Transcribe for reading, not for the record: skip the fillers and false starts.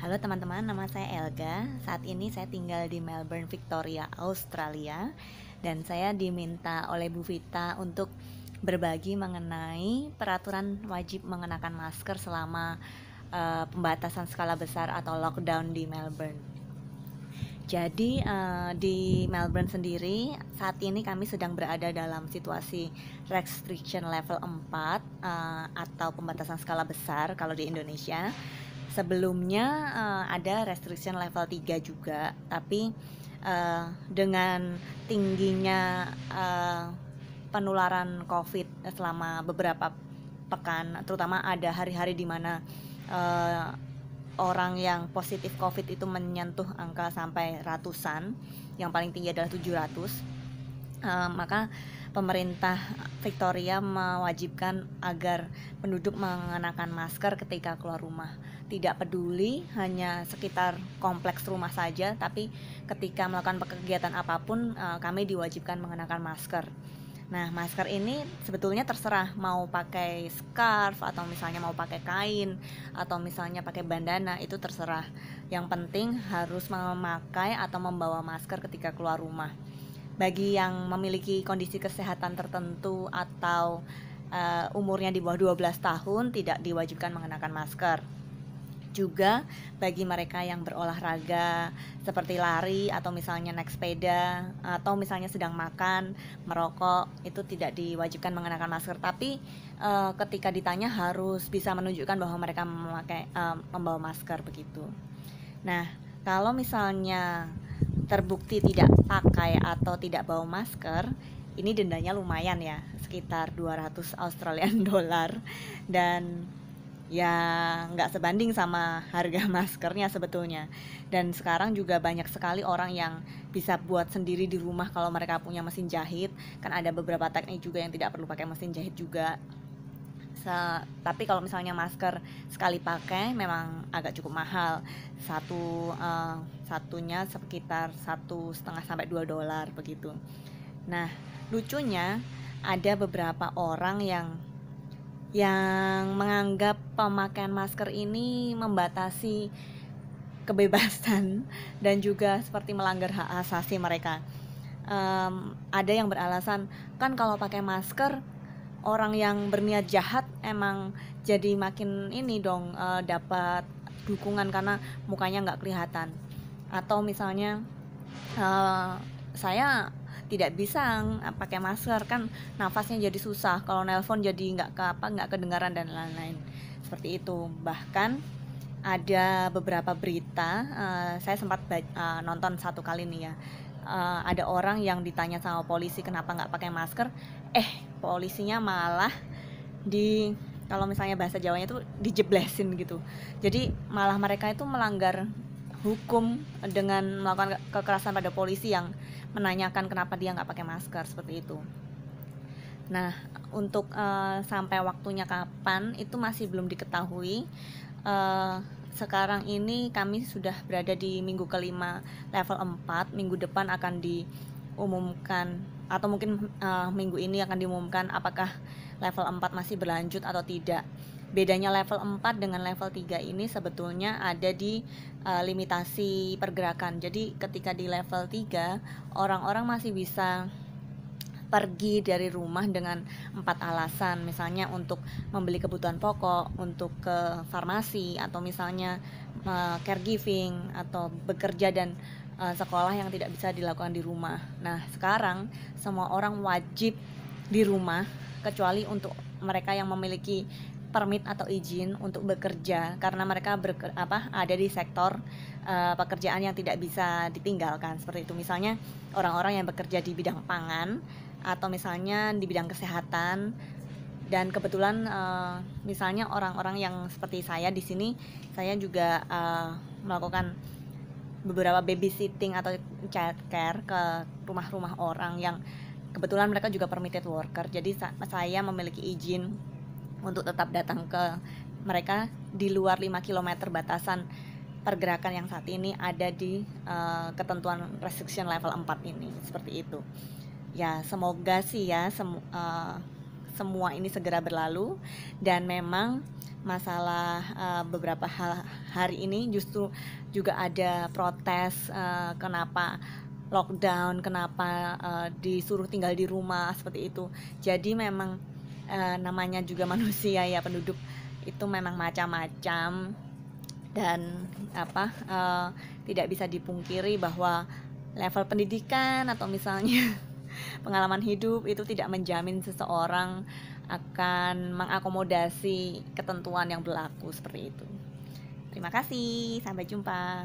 Halo teman-teman, nama saya Elga. Saat ini saya tinggal di Melbourne, Victoria, Australia. Dan saya diminta oleh Bu Vita untuk berbagi mengenai peraturan wajib mengenakan masker selama pembatasan skala besar atau lockdown di Melbourne. Jadi di Melbourne sendiri saat ini kami sedang berada dalam situasi restriction level 4 atau pembatasan skala besar kalau di Indonesia. Sebelumnya ada restriction level 3 juga, tapi dengan tingginya penularan COVID selama beberapa pekan, terutama ada hari-hari di mana orang yang positif COVID itu menyentuh angka sampai ratusan, yang paling tinggi adalah 700. Maka pemerintah Victoria mewajibkan agar penduduk mengenakan masker ketika keluar rumah. Tidak peduli hanya sekitar kompleks rumah saja, tapi ketika melakukan kegiatan apapun kami diwajibkan mengenakan masker. Nah, masker ini sebetulnya terserah mau pakai scarf atau misalnya mau pakai kain atau misalnya pakai bandana, itu terserah. Yang penting harus memakai atau membawa masker ketika keluar rumah. Bagi yang memiliki kondisi kesehatan tertentu atau umurnya di bawah 12 tahun tidak diwajibkan mengenakan masker. Juga bagi mereka yang berolahraga seperti lari atau misalnya naik sepeda atau misalnya sedang makan, merokok, itu tidak diwajibkan mengenakan masker. Tapi ketika ditanya harus bisa menunjukkan bahwa mereka membawa masker begitu. Nah, kalau misalnya terbukti tidak pakai atau tidak bawa masker, ini dendanya lumayan ya, sekitar 200 Australian dollar. Dan ya nggak sebanding sama harga maskernya sebetulnya. Dan sekarang juga banyak sekali orang yang bisa buat sendiri di rumah kalau mereka punya mesin jahit. Kan ada beberapa teknik juga yang tidak perlu pakai mesin jahit juga. Tapi kalau misalnya masker sekali pakai memang agak cukup mahal. Satunya sekitar 1,5 sampai 2 dolar begitu. Nah, lucunya ada beberapa orang yang menganggap pemakaian masker ini membatasi kebebasan dan juga seperti melanggar hak asasi mereka. Ada yang beralasan, kan kalau pakai masker orang yang berniat jahat emang jadi makin ini dong, dapat dukungan karena mukanya nggak kelihatan. Atau misalnya saya tidak bisa pakai masker, kan nafasnya jadi susah, kalau nelpon jadi nggak kedengaran dan lain-lain seperti itu. Bahkan ada beberapa berita, saya sempat nonton satu kali nih ya, ada orang yang ditanya sama polisi kenapa nggak pakai masker, polisinya malah kalau misalnya bahasa Jawanya itu dijeblesin gitu. Jadi malah mereka itu melanggar hukum dengan melakukan kekerasan pada polisi yang menanyakan kenapa dia nggak pakai masker seperti itu. Nah, untuk sampai waktunya kapan itu masih belum diketahui. Sekarang ini kami sudah berada di minggu kelima level 4. Minggu depan akan diumumkan, atau mungkin minggu ini akan diumumkan apakah level 4 masih berlanjut atau tidak. Bedanya level 4 dengan level 3 ini sebetulnya ada di limitasi pergerakan. Jadi ketika di level 3 orang-orang masih bisa pergi dari rumah dengan 4 alasan, misalnya untuk membeli kebutuhan pokok, untuk ke farmasi, atau misalnya caregiving, atau bekerja dan sekolah yang tidak bisa dilakukan di rumah. Nah, sekarang semua orang wajib di rumah kecuali untuk mereka yang memiliki permit atau izin untuk bekerja, karena mereka ada di sektor pekerjaan yang tidak bisa ditinggalkan, seperti itu. Misalnya orang-orang yang bekerja di bidang pangan atau misalnya di bidang kesehatan. Dan kebetulan misalnya orang-orang yang seperti saya di sini, saya juga melakukan beberapa babysitting atau childcare ke rumah-rumah orang yang kebetulan mereka juga permitted worker. Jadi saya memiliki izin untuk tetap datang ke mereka di luar 5 km batasan pergerakan yang saat ini ada di ketentuan restriction level 4 ini, seperti itu. Ya, semoga sih ya semua ini segera berlalu. Dan memang masalah beberapa hari ini justru juga ada protes kenapa lockdown, kenapa disuruh tinggal di rumah seperti itu. Jadi memang namanya juga manusia ya, penduduk itu memang macam-macam. Dan tidak bisa dipungkiri bahwa level pendidikan atau misalnya pengalaman hidup itu tidak menjamin seseorang akan mengakomodasi ketentuan yang berlaku seperti itu. Terima kasih, sampai jumpa.